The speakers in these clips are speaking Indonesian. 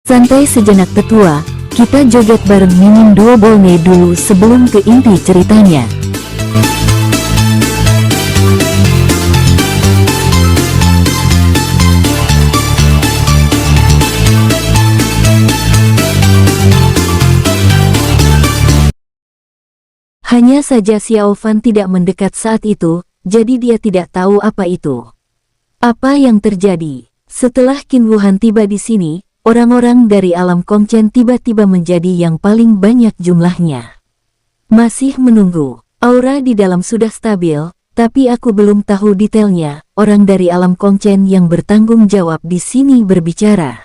Santai sejenak tetua, kita joget bareng Mimin Duo Bolne dulu sebelum ke inti ceritanya. Hanya saja Xiao Fan tidak mendekat saat itu, jadi dia tidak tahu apa itu. Apa yang terjadi? Setelah Qin Wuhan tiba di sini, orang-orang dari alam Kongchen tiba-tiba menjadi yang paling banyak jumlahnya. Masih menunggu. Aura di dalam sudah stabil, tapi aku belum tahu detailnya. Orang dari alam Kongchen yang bertanggung jawab di sini berbicara.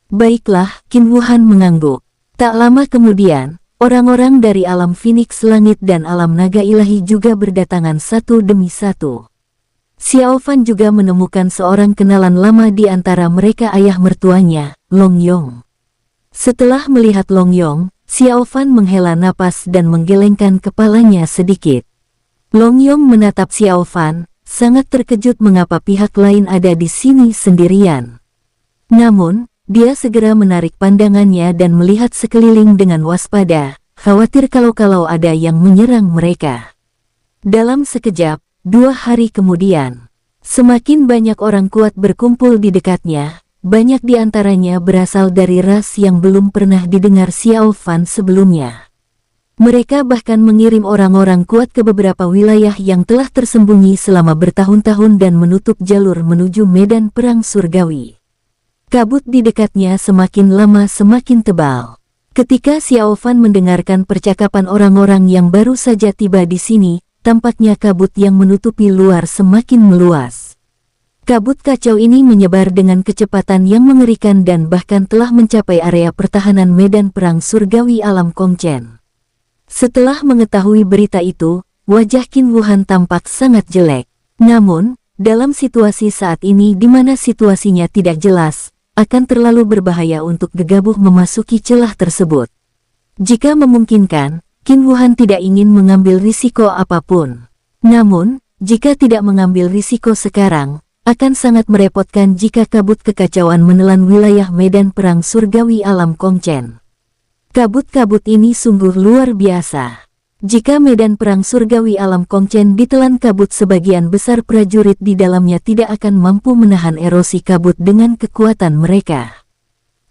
Baiklah, Qin Wuhan mengangguk. Tak lama kemudian, orang-orang dari alam Phoenix Langit dan alam Naga Ilahi juga berdatangan satu demi satu. Xiao Fan juga menemukan seorang kenalan lama di antara mereka, ayah mertuanya, Long Yong. Setelah melihat Long Yong, Xiao Fan menghela napas dan menggelengkan kepalanya sedikit. Long Yong menatap Xiao Fan, sangat terkejut mengapa pihak lain ada di sini sendirian. Namun, dia segera menarik pandangannya dan melihat sekeliling dengan waspada, khawatir kalau ada yang menyerang mereka. Dalam sekejap, 2 hari kemudian, semakin banyak orang kuat berkumpul di dekatnya, banyak di antaranya berasal dari ras yang belum pernah didengar Xiao Fan sebelumnya. Mereka bahkan mengirim orang-orang kuat ke beberapa wilayah yang telah tersembunyi selama bertahun-tahun dan menutup jalur menuju medan perang surgawi. Kabut di dekatnya semakin lama semakin tebal. Ketika Xiao Fan mendengarkan percakapan orang-orang yang baru saja tiba di sini, tampaknya kabut yang menutupi luar semakin meluas. Kabut kacau ini menyebar dengan kecepatan yang mengerikan dan bahkan telah mencapai area pertahanan medan perang surgawi alam Kongchen. Setelah mengetahui berita itu, wajah Qin Wuhan tampak sangat jelek. Namun, dalam situasi saat ini di mana situasinya tidak jelas, akan terlalu berbahaya untuk gegabah memasuki celah tersebut. Jika memungkinkan, Qin Wuhan tidak ingin mengambil risiko apapun. Namun, jika tidak mengambil risiko sekarang, akan sangat merepotkan jika kabut kekacauan menelan wilayah medan perang surgawi alam Kongchen. Kabut-kabut ini sungguh luar biasa. Jika medan perang surgawi alam Kongchen ditelan kabut, sebagian besar prajurit di dalamnya tidak akan mampu menahan erosi kabut dengan kekuatan mereka.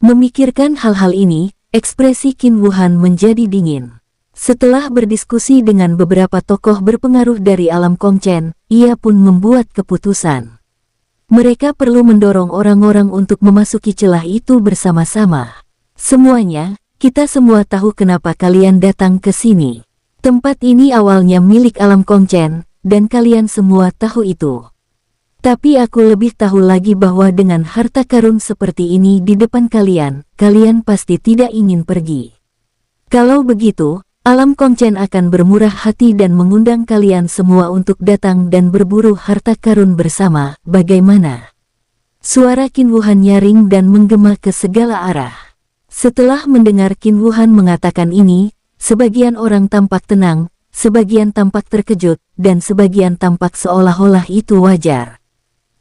Memikirkan hal-hal ini, ekspresi Qin Wuhan menjadi dingin. Setelah berdiskusi dengan beberapa tokoh berpengaruh dari alam Kongchen, ia pun membuat keputusan. Mereka perlu mendorong orang-orang untuk memasuki celah itu bersama-sama. Semuanya, kita semua tahu kenapa kalian datang ke sini. Tempat ini awalnya milik alam Kongchen, dan kalian semua tahu itu. Tapi aku lebih tahu lagi bahwa dengan harta karun seperti ini di depan kalian, kalian pasti tidak ingin pergi. Kalau begitu, alam Kongchen akan bermurah hati dan mengundang kalian semua untuk datang dan berburu harta karun bersama, bagaimana? Suara Qin Wuhan nyaring dan menggema ke segala arah. Setelah mendengar Qin Wuhan mengatakan ini, sebagian orang tampak tenang, sebagian tampak terkejut, dan sebagian tampak seolah-olah itu wajar.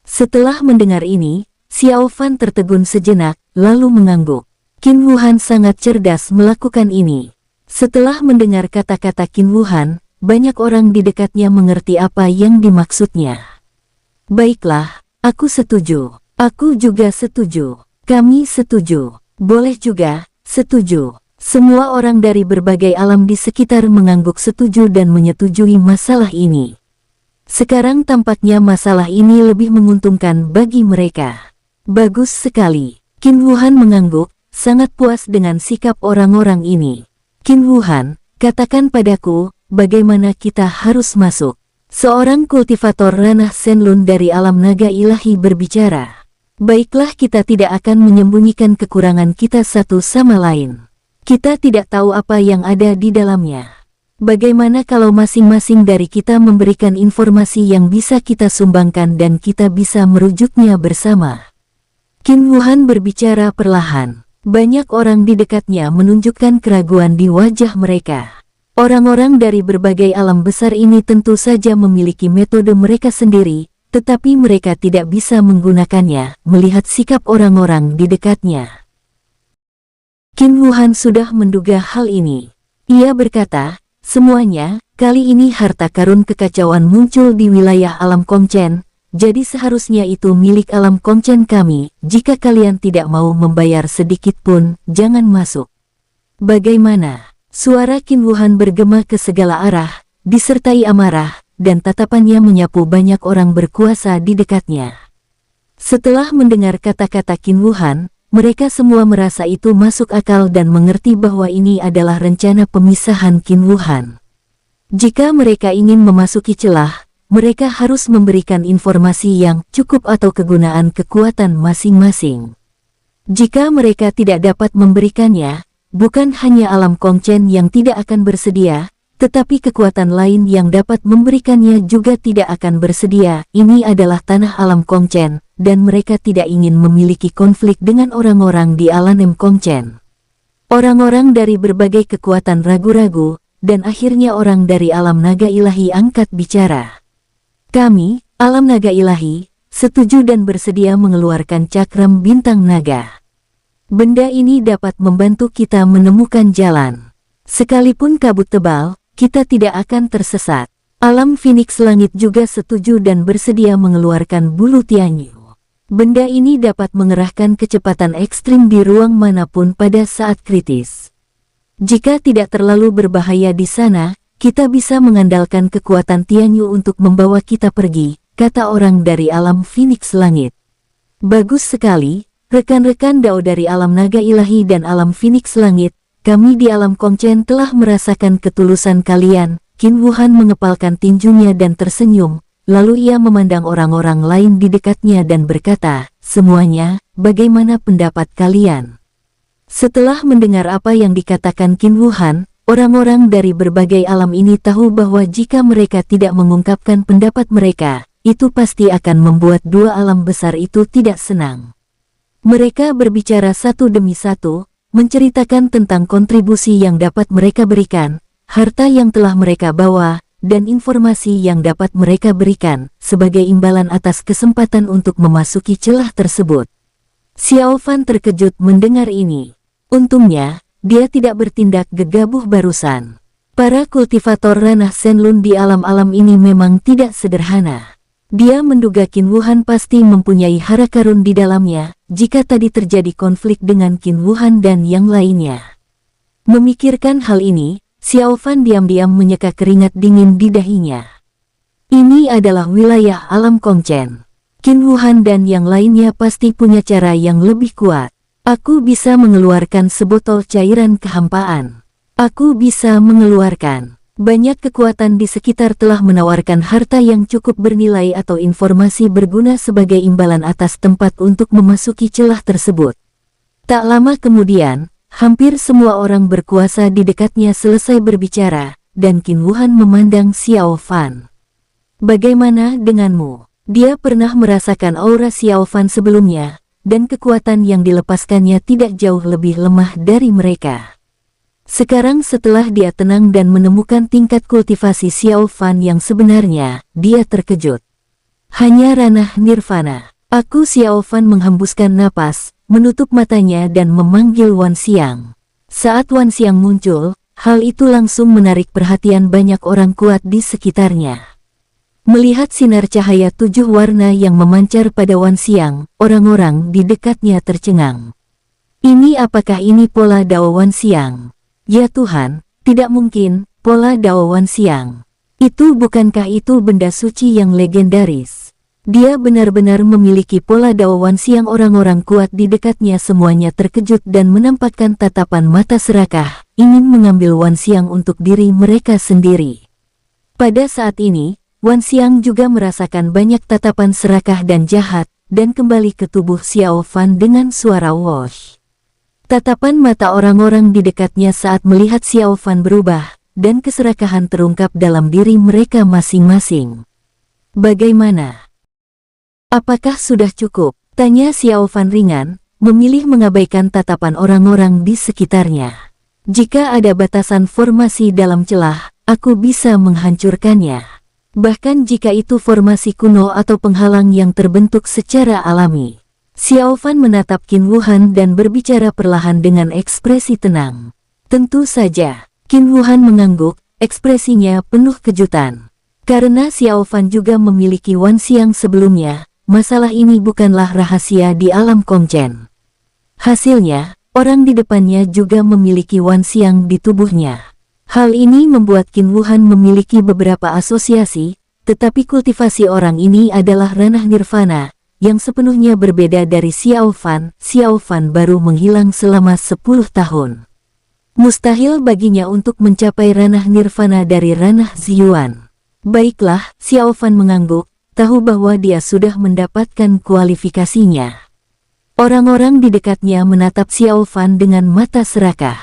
Setelah mendengar ini, Xiao Fan tertegun sejenak, lalu mengangguk. Qin Wuhan sangat cerdas melakukan ini. Setelah mendengar kata-kata Qin Wuhan, banyak orang di dekatnya mengerti apa yang dimaksudnya. Baiklah, aku setuju. Aku juga setuju. Kami setuju. Boleh juga, setuju. Semua orang dari berbagai alam di sekitar mengangguk setuju dan menyetujui masalah ini. Sekarang tampaknya masalah ini lebih menguntungkan bagi mereka. Bagus sekali. Qin Wuhan mengangguk, sangat puas dengan sikap orang-orang ini. Qin Wuhan, katakan padaku, bagaimana kita harus masuk? Seorang kultivator ranah Shenlun dari alam naga ilahi berbicara. Baiklah, kita tidak akan menyembunyikan kekurangan kita satu sama lain. Kita tidak tahu apa yang ada di dalamnya. Bagaimana kalau masing-masing dari kita memberikan informasi yang bisa kita sumbangkan dan kita bisa merujuknya bersama? Qin Wuhan berbicara perlahan. Banyak orang di dekatnya menunjukkan keraguan di wajah mereka. Orang-orang dari berbagai alam besar ini tentu saja memiliki metode mereka sendiri, tetapi mereka tidak bisa menggunakannya melihat sikap orang-orang di dekatnya. Qin Wuhan sudah menduga hal ini. Ia berkata, semuanya, kali ini harta karun kekacauan muncul di wilayah alam Kongchen, jadi seharusnya itu milik alam Kongchen kami. Jika kalian tidak mau membayar sedikit pun, jangan masuk. Bagaimana? Suara Qin Wuhan bergema ke segala arah, disertai amarah, dan tatapannya menyapu banyak orang berkuasa di dekatnya. Setelah mendengar kata-kata Qin Wuhan, mereka semua merasa itu masuk akal dan mengerti bahwa ini adalah rencana pemisahan Qin Wuhan. Jika mereka ingin memasuki celah, mereka harus memberikan informasi yang cukup atau kegunaan kekuatan masing-masing. Jika mereka tidak dapat memberikannya, bukan hanya alam Kongchen yang tidak akan bersedia, tetapi kekuatan lain yang dapat memberikannya juga tidak akan bersedia. Ini adalah tanah alam Kongchen, dan mereka tidak ingin memiliki konflik dengan orang-orang di alam Kongchen. Orang-orang dari berbagai kekuatan ragu-ragu, dan akhirnya orang dari alam naga ilahi angkat bicara. Kami, alam naga ilahi, setuju dan bersedia mengeluarkan cakram bintang naga. Benda ini dapat membantu kita menemukan jalan. Sekalipun kabut tebal, kita tidak akan tersesat. Alam Phoenix Langit juga setuju dan bersedia mengeluarkan bulu Tianyu. Benda ini dapat mengerahkan kecepatan ekstrim di ruang manapun pada saat kritis. Jika tidak terlalu berbahaya di sana, kita bisa mengandalkan kekuatan Tianyu untuk membawa kita pergi, kata orang dari alam Phoenix Langit. Bagus sekali, rekan-rekan Dao dari alam naga ilahi dan alam Phoenix Langit. Kami di alam Kongchen telah merasakan ketulusan kalian. Qin Wuhan mengepalkan tinjunya dan tersenyum, lalu ia memandang orang-orang lain di dekatnya dan berkata, semuanya, bagaimana pendapat kalian? Setelah mendengar apa yang dikatakan Qin Wuhan, orang-orang dari berbagai alam ini tahu bahwa jika mereka tidak mengungkapkan pendapat mereka, itu pasti akan membuat dua alam besar itu tidak senang. Mereka berbicara satu demi satu, menceritakan tentang kontribusi yang dapat mereka berikan, harta yang telah mereka bawa, dan informasi yang dapat mereka berikan, sebagai imbalan atas kesempatan untuk memasuki celah tersebut. Xiao Fan terkejut mendengar ini. Untungnya, dia tidak bertindak gegabah barusan. Para kultivator ranah Shenlun di alam-alam ini memang tidak sederhana. Dia menduga Qin Wuhan pasti mempunyai harta karun di dalamnya, jika tadi terjadi konflik dengan Qin Wuhan dan yang lainnya. Memikirkan hal ini, Xiao Fan diam-diam menyeka keringat dingin di dahinya. Ini adalah wilayah alam Kongchen. Qin Wuhan dan yang lainnya pasti punya cara yang lebih kuat. Aku bisa mengeluarkan sebotol cairan kehampaan. Aku bisa mengeluarkan. Banyak kekuatan di sekitar telah menawarkan harta yang cukup bernilai atau informasi berguna sebagai imbalan atas tempat untuk memasuki celah tersebut. Tak lama kemudian, hampir semua orang berkuasa di dekatnya selesai berbicara, dan Qin Wuhan memandang Xiao Fan. Bagaimana denganmu? Dia pernah merasakan aura Xiao Fan sebelumnya, dan kekuatan yang dilepaskannya tidak jauh lebih lemah dari mereka. Sekarang setelah dia tenang dan menemukan tingkat kultivasi Xiao Fan yang sebenarnya, dia terkejut. Hanya ranah nirvana. Aku Xiao Fan menghembuskan napas, menutup matanya dan memanggil Wan Xiang. Saat Wan Xiang muncul, hal itu langsung menarik perhatian banyak orang kuat di sekitarnya. Melihat sinar cahaya 7 warna yang memancar pada Wan Xiang, orang-orang di dekatnya tercengang. Ini apakah ini pola Dao Wan Xiang? Ya Tuhan, tidak mungkin, pola Dao Wan Xiang. Bukankah itu benda suci yang legendaris? Dia benar-benar memiliki pola Dao Wan Xiang. Orang-orang kuat di dekatnya semuanya terkejut dan menampakkan tatapan mata serakah, ingin mengambil Wan Xiang untuk diri mereka sendiri. Pada saat ini, Wan Xiang juga merasakan banyak tatapan serakah dan jahat, dan kembali ke tubuh Xiao Fan dengan suara wosh. Tatapan mata orang-orang di dekatnya saat melihat Xiao Fan berubah, dan keserakahan terungkap dalam diri mereka masing-masing. Bagaimana? Apakah sudah cukup? Tanya Xiao Fan ringan, memilih mengabaikan tatapan orang-orang di sekitarnya. Jika ada batasan formasi dalam celah, aku bisa menghancurkannya. Bahkan jika itu formasi kuno atau penghalang yang terbentuk secara alami. Xiao Fan menatap Qin Wuhan dan berbicara perlahan dengan ekspresi tenang. Tentu saja, Qin Wuhan mengangguk, ekspresinya penuh kejutan. Karena Xiao Fan juga memiliki Wan Xiang sebelumnya, masalah ini bukanlah rahasia di alam Kongchen. Hasilnya, orang di depannya juga memiliki Wan Xiang di tubuhnya. Hal ini membuat Qin Wuhan memiliki beberapa asosiasi, tetapi kultivasi orang ini adalah ranah nirvana, yang sepenuhnya berbeda dari Xiao Fan. Xiao Fan baru menghilang selama 10 tahun. Mustahil baginya untuk mencapai ranah nirvana dari ranah Ziyuan. Baiklah, Xiao Fan mengangguk, tahu bahwa dia sudah mendapatkan kualifikasinya. Orang-orang di dekatnya menatap Xiao Fan dengan mata serakah.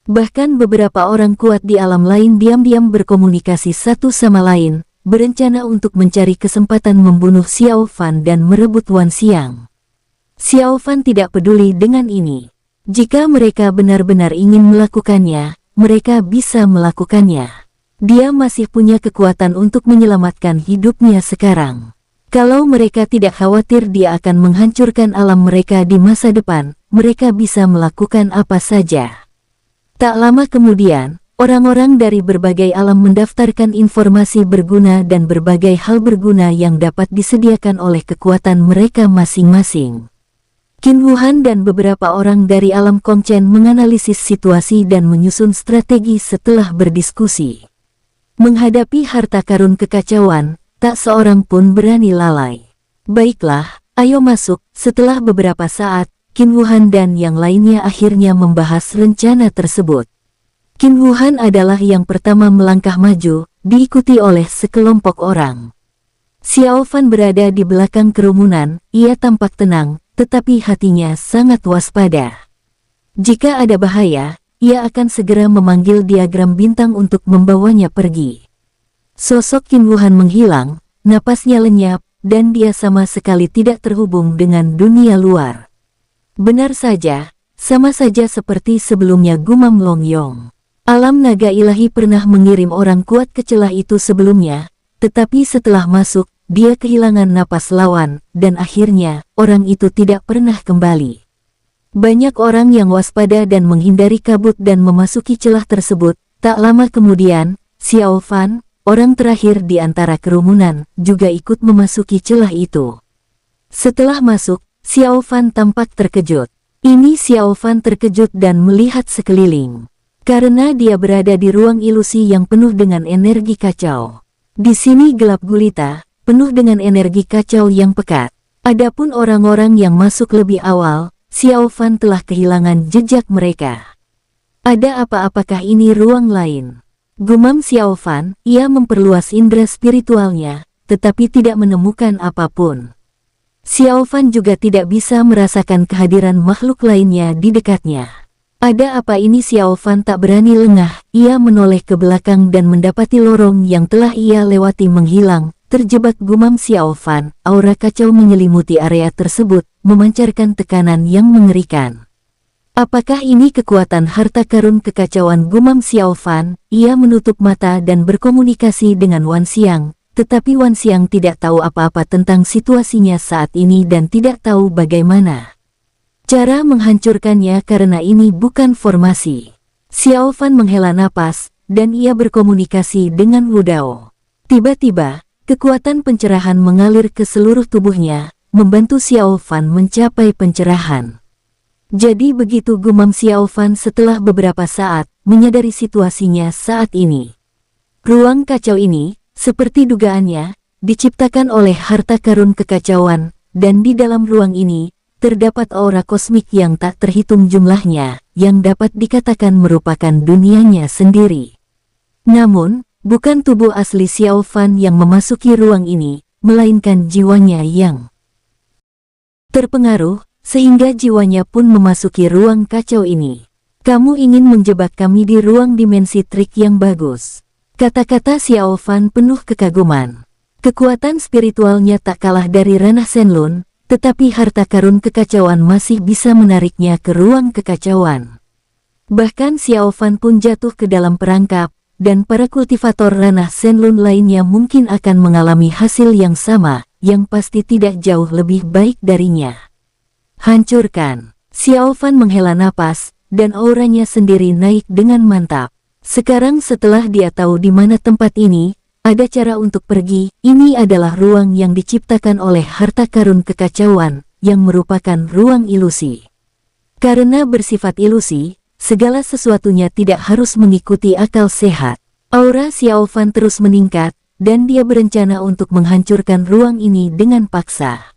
Bahkan beberapa orang kuat di alam lain diam-diam berkomunikasi satu sama lain, berencana untuk mencari kesempatan membunuh Xiao Fan dan merebut Wan Xiang. Xiao Fan tidak peduli dengan ini. Jika mereka benar-benar ingin melakukannya, mereka bisa melakukannya. Dia masih punya kekuatan untuk menyelamatkan hidupnya sekarang. Kalau mereka tidak khawatir dia akan menghancurkan alam mereka di masa depan, mereka bisa melakukan apa saja. Tak lama kemudian, orang-orang dari berbagai alam mendaftarkan informasi berguna dan berbagai hal berguna yang dapat disediakan oleh kekuatan mereka masing-masing. Qin Wuhan dan beberapa orang dari alam Kongchen menganalisis situasi dan menyusun strategi setelah berdiskusi. Menghadapi harta karun kekacauan, tak seorang pun berani lalai. Baiklah, ayo masuk. Setelah beberapa saat, Qin Wuhan dan yang lainnya akhirnya membahas rencana tersebut. Qin Wuhan adalah yang pertama melangkah maju, diikuti oleh sekelompok orang. Xiao Fan berada di belakang kerumunan, ia tampak tenang, tetapi hatinya sangat waspada. Jika ada bahaya, ia akan segera memanggil diagram bintang untuk membawanya pergi. Sosok Qin Wuhan menghilang, napasnya lenyap, dan dia sama sekali tidak terhubung dengan dunia luar. Benar saja, sama saja seperti sebelumnya, gumam Long Yong. Alam naga ilahi pernah mengirim orang kuat ke celah itu sebelumnya, tetapi setelah masuk, dia kehilangan napas lawan, dan akhirnya, orang itu tidak pernah kembali. Banyak orang yang waspada dan menghindari kabut dan memasuki celah tersebut. Tak lama kemudian, Xiao Fan, orang terakhir di antara kerumunan, juga ikut memasuki celah itu. Setelah masuk, Xiao Fan tampak terkejut. Ini Xiao Fan terkejut dan melihat sekeliling. Karena dia berada di ruang ilusi yang penuh dengan energi kacau. Di sini gelap gulita, penuh dengan energi kacau yang pekat. Adapun orang-orang yang masuk lebih awal, Xiao Fan telah kehilangan jejak mereka. Ada apa-apakah ini ruang lain? Gumam Xiao Fan, ia memperluas indera spiritualnya, tetapi tidak menemukan apapun. Xiao Fan juga tidak bisa merasakan kehadiran makhluk lainnya di dekatnya. Ada apa ini? Xiao Fan tak berani lengah, ia menoleh ke belakang dan mendapati lorong yang telah ia lewati menghilang. Terjebak, gumam Xiao Fan, aura kacau menyelimuti area tersebut, memancarkan tekanan yang mengerikan. Apakah ini kekuatan harta karun kekacauan? Gumam Xiao Fan, ia menutup mata dan berkomunikasi dengan Wan Xiang, tetapi Wan Xiang tidak tahu apa-apa tentang situasinya saat ini dan tidak tahu bagaimana cara menghancurkannya karena ini bukan formasi. Xiao Fan menghela napas, dan ia berkomunikasi dengan Wu Dao. Tiba-tiba, kekuatan pencerahan mengalir ke seluruh tubuhnya, membantu Xiao Fan mencapai pencerahan. Jadi begitu, gumam Xiao Fan setelah beberapa saat, menyadari situasinya saat ini. Ruang kacau ini, seperti dugaannya, diciptakan oleh harta karun kekacauan, dan di dalam ruang ini, terdapat aura kosmik yang tak terhitung jumlahnya, yang dapat dikatakan merupakan dunianya sendiri. Namun, bukan tubuh asli Xiao Fan yang memasuki ruang ini, melainkan jiwanya yang terpengaruh, sehingga jiwanya pun memasuki ruang kacau ini. Kamu ingin menjebak kami di ruang dimensi trik yang bagus. Kata-kata Xiao Fan penuh kekaguman. Kekuatan spiritualnya tak kalah dari ranah Shenlun, tetapi harta karun kekacauan masih bisa menariknya ke ruang kekacauan. Bahkan Xiao Fan pun jatuh ke dalam perangkap, dan para kultivator ranah Shenlun lainnya mungkin akan mengalami hasil yang sama, yang pasti tidak jauh lebih baik darinya. Hancurkan. Xiao Fan menghela napas, dan auranya sendiri naik dengan mantap. Sekarang setelah dia tahu di mana tempat ini, ada cara untuk pergi. Ini adalah ruang yang diciptakan oleh harta karun kekacauan, yang merupakan ruang ilusi. Karena bersifat ilusi, segala sesuatunya tidak harus mengikuti akal sehat. Aura Xiao Fan terus meningkat, dan dia berencana untuk menghancurkan ruang ini dengan paksa.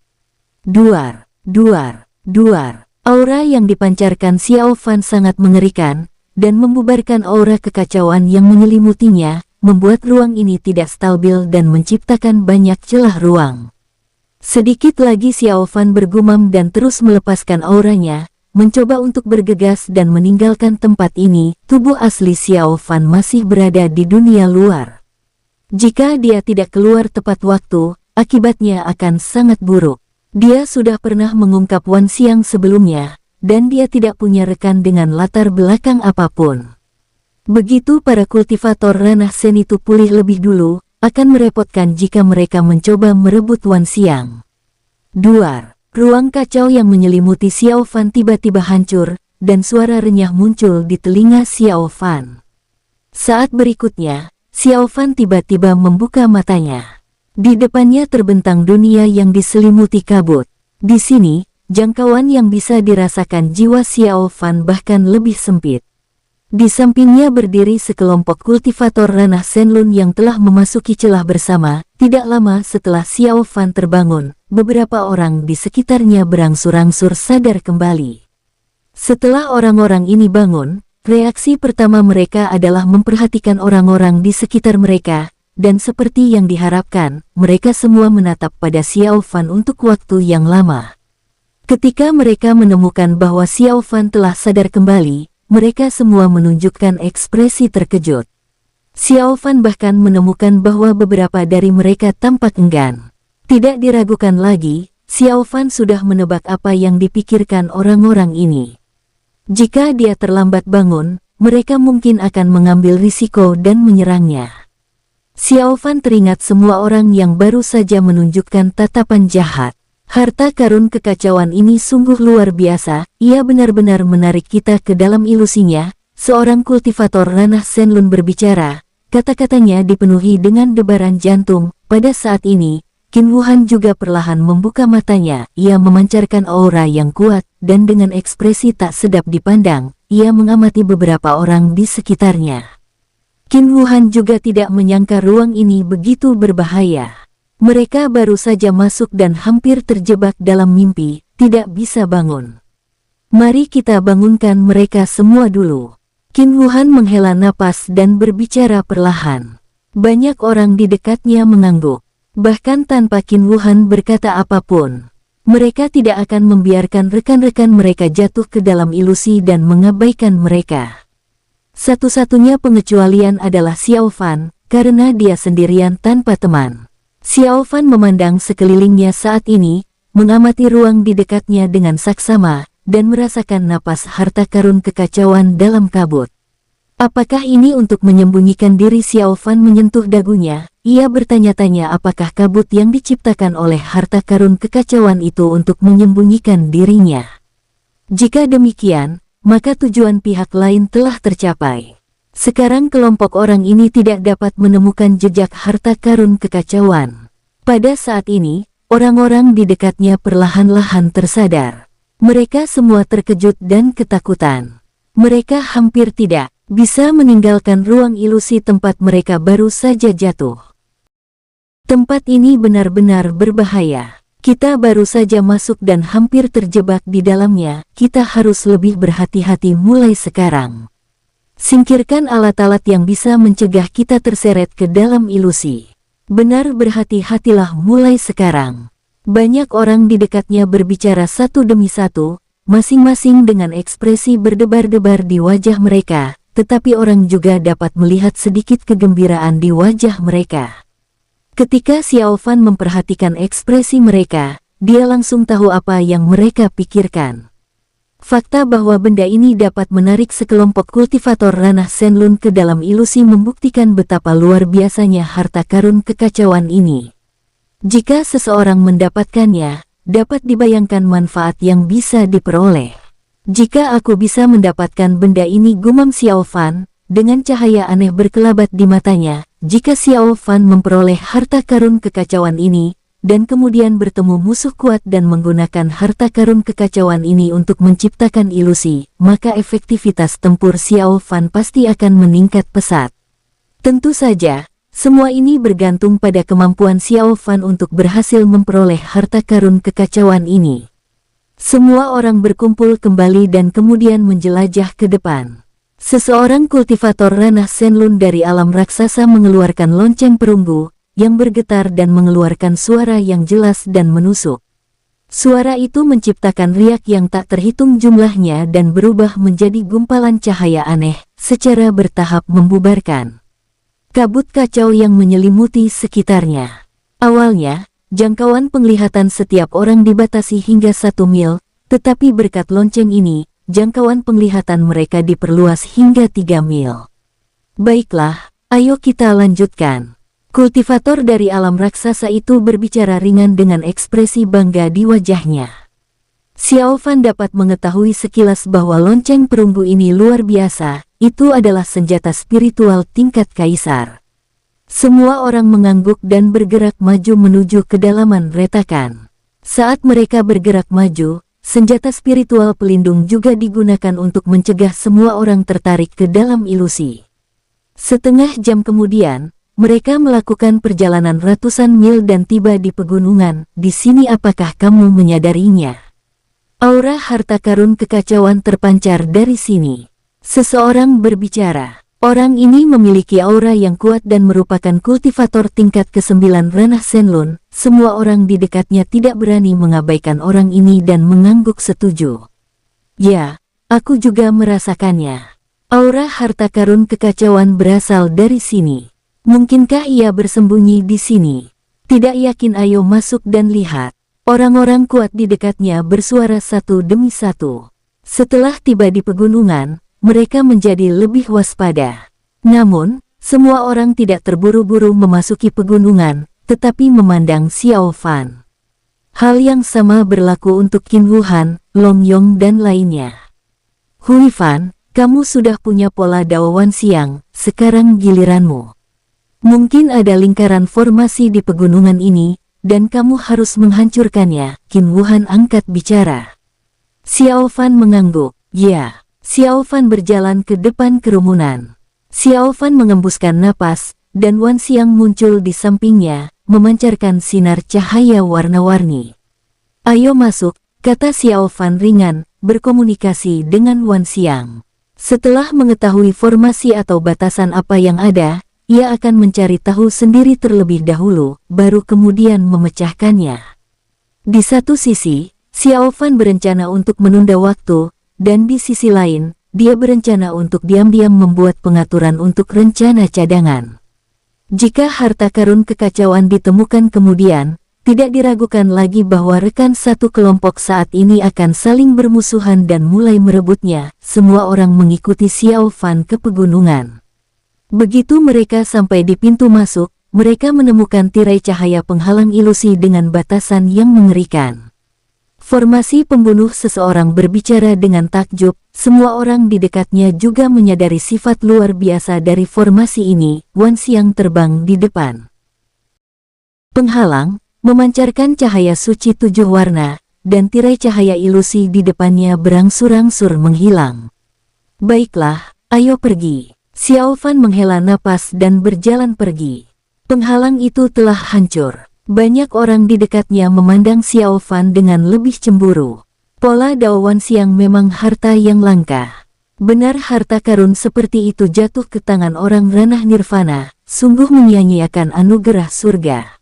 Duar, duar, duar. Aura yang dipancarkan Xiao Fan sangat mengerikan, dan membubarkan aura kekacauan yang menyelimutinya, membuat ruang ini tidak stabil dan menciptakan banyak celah ruang. Sedikit lagi Xiao Fan bergumam dan terus melepaskan auranya, mencoba untuk bergegas dan meninggalkan tempat ini. Tubuh asli Xiao Fan masih berada di dunia luar. Jika dia tidak keluar tepat waktu, akibatnya akan sangat buruk. Dia sudah pernah mengungkap Wan Xiang sebelumnya, dan dia tidak punya rekan dengan latar belakang apapun. Begitu para kultivator ranah sen itu pulih lebih dulu, akan merepotkan jika mereka mencoba merebut Wan Xiang. Duar, ruang kacau yang menyelimuti Xiao Fan tiba-tiba hancur, dan suara renyah muncul di telinga Xiao Fan. Saat berikutnya, Xiao Fan tiba-tiba membuka matanya. Di depannya terbentang dunia yang diselimuti kabut. Di sini, jangkauan yang bisa dirasakan jiwa Xiao Fan bahkan lebih sempit. Di sampingnya berdiri sekelompok kultivator ranah Senlun yang telah memasuki celah bersama. Tidak lama setelah Xiao Fan terbangun, beberapa orang di sekitarnya berangsur-angsur sadar kembali. Setelah orang-orang ini bangun, reaksi pertama mereka adalah memperhatikan orang-orang di sekitar mereka, dan seperti yang diharapkan, mereka semua menatap pada Xiao Fan untuk waktu yang lama. Ketika mereka menemukan bahwa Xiao Fan telah sadar kembali, mereka semua menunjukkan ekspresi terkejut. Xiao Fan bahkan menemukan bahwa beberapa dari mereka tampak enggan. Tidak diragukan lagi, Xiao Fan sudah menebak apa yang dipikirkan orang-orang ini. Jika dia terlambat bangun, mereka mungkin akan mengambil risiko dan menyerangnya. Xiao Fan teringat semua orang yang baru saja menunjukkan tatapan jahat. Harta karun kekacauan ini sungguh luar biasa, ia benar-benar menarik kita ke dalam ilusinya. Seorang kultivator ranah Senlun berbicara, kata-katanya dipenuhi dengan debaran jantung. Pada saat ini, Qin Wuhan juga perlahan membuka matanya, ia memancarkan aura yang kuat, dan dengan ekspresi tak sedap dipandang, ia mengamati beberapa orang di sekitarnya. Qin Wuhan juga tidak menyangka ruang ini begitu berbahaya. Mereka baru saja masuk dan hampir terjebak dalam mimpi, tidak bisa bangun. Mari kita bangunkan mereka semua dulu. Qin Wuhan menghela napas dan berbicara perlahan. Banyak orang di dekatnya mengangguk. Bahkan tanpa Qin Wuhan berkata apapun, mereka tidak akan membiarkan rekan-rekan mereka jatuh ke dalam ilusi dan mengabaikan mereka. Satu-satunya pengecualian adalah Xiao Fan, karena dia sendirian tanpa teman. Xiao Fan memandang sekelilingnya saat ini, mengamati ruang di dekatnya dengan saksama, dan merasakan napas harta karun kekacauan dalam kabut. Apakah ini untuk menyembunyikan diri? Xiao Fan menyentuh dagunya, ia bertanya-tanya apakah kabut yang diciptakan oleh harta karun kekacauan itu untuk menyembunyikan dirinya. Jika demikian, maka tujuan pihak lain telah tercapai. Sekarang kelompok orang ini tidak dapat menemukan jejak harta karun kekacauan. Pada saat ini, orang-orang di dekatnya perlahan-lahan tersadar. Mereka semua terkejut dan ketakutan. Mereka hampir tidak bisa meninggalkan ruang ilusi tempat mereka baru saja jatuh. Tempat ini benar-benar berbahaya. Kita baru saja masuk dan hampir terjebak di dalamnya. Kita harus lebih berhati-hati mulai sekarang. Singkirkan alat-alat yang bisa mencegah kita terseret ke dalam ilusi. Benar berhati-hatilah mulai sekarang. Banyak orang di dekatnya berbicara satu demi satu, masing-masing dengan ekspresi berdebar-debar di wajah mereka, tetapi orang juga dapat melihat sedikit kegembiraan di wajah mereka. Ketika Xiao Fan memperhatikan ekspresi mereka, dia langsung tahu apa yang mereka pikirkan. Fakta bahwa benda ini dapat menarik sekelompok kultivator ranah Senlun ke dalam ilusi membuktikan betapa luar biasanya harta karun kekacauan ini. Jika seseorang mendapatkannya, dapat dibayangkan manfaat yang bisa diperoleh. Jika aku bisa mendapatkan benda ini, gumam Xiao Fan, dengan cahaya aneh berkelabat di matanya. Jika Xiao Fan memperoleh harta karun kekacauan ini, dan kemudian bertemu musuh kuat dan menggunakan harta karun kekacauan ini untuk menciptakan ilusi, maka efektivitas tempur Xiao Fan pasti akan meningkat pesat. Tentu saja, semua ini bergantung pada kemampuan Xiao Fan untuk berhasil memperoleh harta karun kekacauan ini. Semua orang berkumpul kembali dan kemudian menjelajah ke depan. Seseorang kultivator ranah Shenlun dari alam raksasa mengeluarkan lonceng perunggu, yang bergetar dan mengeluarkan suara yang jelas dan menusuk. Suara itu menciptakan riak yang tak terhitung jumlahnya dan berubah menjadi gumpalan cahaya aneh, secara bertahap membubarkan kabut kacau yang menyelimuti sekitarnya. Awalnya, jangkauan penglihatan setiap orang dibatasi hingga 1 mil, tetapi berkat lonceng ini, jangkauan penglihatan mereka diperluas hingga 3 mil. Baiklah, ayo kita lanjutkan. Kultivator dari alam raksasa itu berbicara ringan dengan ekspresi bangga di wajahnya. Xiao Fan dapat mengetahui sekilas bahwa lonceng perunggu ini luar biasa, itu adalah senjata spiritual tingkat kaisar. Semua orang mengangguk dan bergerak maju menuju kedalaman retakan. Saat mereka bergerak maju, senjata spiritual pelindung juga digunakan untuk mencegah semua orang tertarik ke dalam ilusi. Setengah jam kemudian, mereka melakukan perjalanan ratusan mil dan tiba di pegunungan. Di sini apakah kamu menyadarinya? Aura harta karun kekacauan terpancar dari sini. Seseorang berbicara. Orang ini memiliki aura yang kuat dan merupakan kultivator tingkat ke-9 ranah Shenlun. Semua orang di dekatnya tidak berani mengabaikan orang ini dan mengangguk setuju. Ya, aku juga merasakannya. Aura harta karun kekacauan berasal dari sini. Mungkinkah ia bersembunyi di sini? Tidak yakin, ayo masuk dan lihat. Orang-orang kuat di dekatnya bersuara satu demi satu. Setelah tiba di pegunungan, mereka menjadi lebih waspada. Namun, semua orang tidak terburu-buru memasuki pegunungan, tetapi memandang Xiao Fan. Hal yang sama berlaku untuk Qin Wuhan, Long Yong dan lainnya. Hui Fan, kamu sudah punya pola Dao Wan Xiang, sekarang giliranmu. Mungkin ada lingkaran formasi di pegunungan ini, dan kamu harus menghancurkannya. Qin Wuhan angkat bicara. Xiao Fan mengangguk. Ya. Xiao Fan berjalan ke depan kerumunan. Xiao Fan mengembuskan napas, dan Wan Xiang muncul di sampingnya, memancarkan sinar cahaya warna-warni. Ayo masuk, kata Xiao Fan ringan, berkomunikasi dengan Wan Xiang. Setelah mengetahui formasi atau batasan apa yang ada, ia akan mencari tahu sendiri terlebih dahulu, baru kemudian memecahkannya. Di satu sisi, Xiao Fan berencana untuk menunda waktu, dan di sisi lain, dia berencana untuk diam-diam membuat pengaturan untuk rencana cadangan. Jika harta karun kekacauan ditemukan kemudian, tidak diragukan lagi bahwa rekan satu kelompok saat ini akan saling bermusuhan dan mulai merebutnya. Semua orang mengikuti Xiao Fan ke pegunungan. Begitu mereka sampai di pintu masuk, mereka menemukan tirai cahaya penghalang ilusi dengan batasan yang mengerikan. Formasi pembunuh seseorang berbicara dengan takjub, semua orang di dekatnya juga menyadari sifat luar biasa dari formasi ini. Wan Xiang terbang di depan. Penghalang, memancarkan cahaya suci 7 warna, dan tirai cahaya ilusi di depannya berangsur-angsur menghilang. Baiklah, ayo pergi. Xiao Fan menghela napas dan berjalan pergi. Penghalang itu telah hancur. Banyak orang di dekatnya memandang Xiao Fan dengan lebih cemburu. Pola Dao Wan Xiang memang harta yang langka. Benar harta karun seperti itu jatuh ke tangan orang ranah nirvana, sungguh menyia-nyiakan anugerah surga.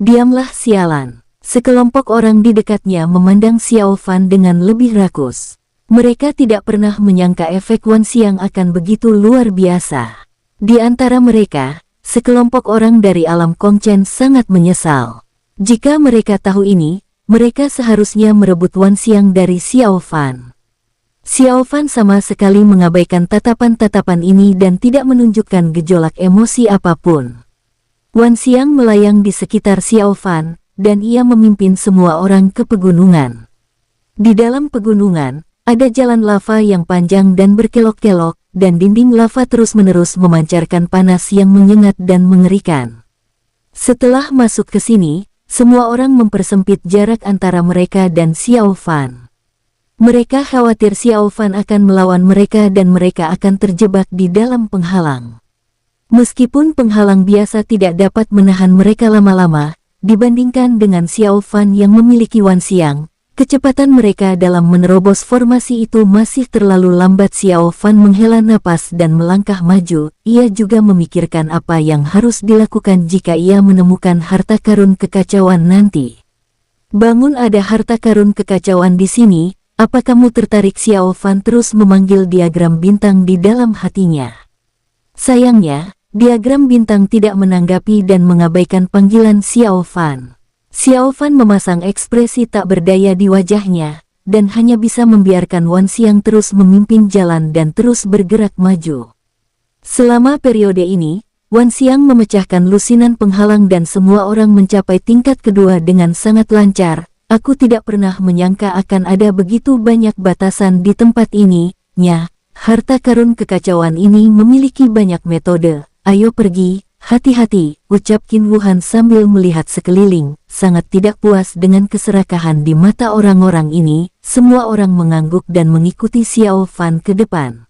Diamlah sialan. Sekelompok orang di dekatnya memandang Xiao Fan dengan lebih rakus. Mereka tidak pernah menyangka efek Wan Xiang akan begitu luar biasa. Di antara mereka, sekelompok orang dari alam Kongchen sangat menyesal. Jika mereka tahu ini, mereka seharusnya merebut Wan Xiang dari Xiao Fan. Xiao Fan sama sekali mengabaikan tatapan-tatapan ini dan tidak menunjukkan gejolak emosi apapun. Wan Xiang melayang di sekitar Xiao Fan, dan ia memimpin semua orang ke pegunungan. Di dalam pegunungan, ada jalan lava yang panjang dan berkelok-kelok, dan dinding lava terus-menerus memancarkan panas yang menyengat dan mengerikan. Setelah masuk ke sini, semua orang mempersempit jarak antara mereka dan Xiao Fan. Mereka khawatir Xiao Fan akan melawan mereka dan mereka akan terjebak di dalam penghalang. Meskipun penghalang biasa tidak dapat menahan mereka lama-lama, dibandingkan dengan Xiao Fan yang memiliki Wan Xiang, kecepatan mereka dalam menerobos formasi itu masih terlalu lambat. Xiao Fan menghela napas dan melangkah maju. Ia juga memikirkan apa yang harus dilakukan jika ia menemukan harta karun kekacauan nanti. Bangun, ada harta karun kekacauan di sini. Apa kamu tertarik? Xiao Fan terus memanggil diagram bintang di dalam hatinya. Sayangnya, diagram bintang tidak menanggapi dan mengabaikan panggilan Xiao Fan. Xiao Fan memasang ekspresi tak berdaya di wajahnya, dan hanya bisa membiarkan Wan Xiang terus memimpin jalan dan terus bergerak maju. Selama periode ini, Wan Xiang memecahkan lusinan penghalang dan semua orang mencapai tingkat kedua dengan sangat lancar. Aku tidak pernah menyangka akan ada begitu banyak batasan di tempat ini, Nya. Harta karun kekacauan ini memiliki banyak metode. Ayo pergi, hati-hati, ucap Qin Wuhan sambil melihat sekeliling, sangat tidak puas dengan keserakahan di mata orang-orang ini. Semua orang mengangguk dan mengikuti Xiao Fan ke depan.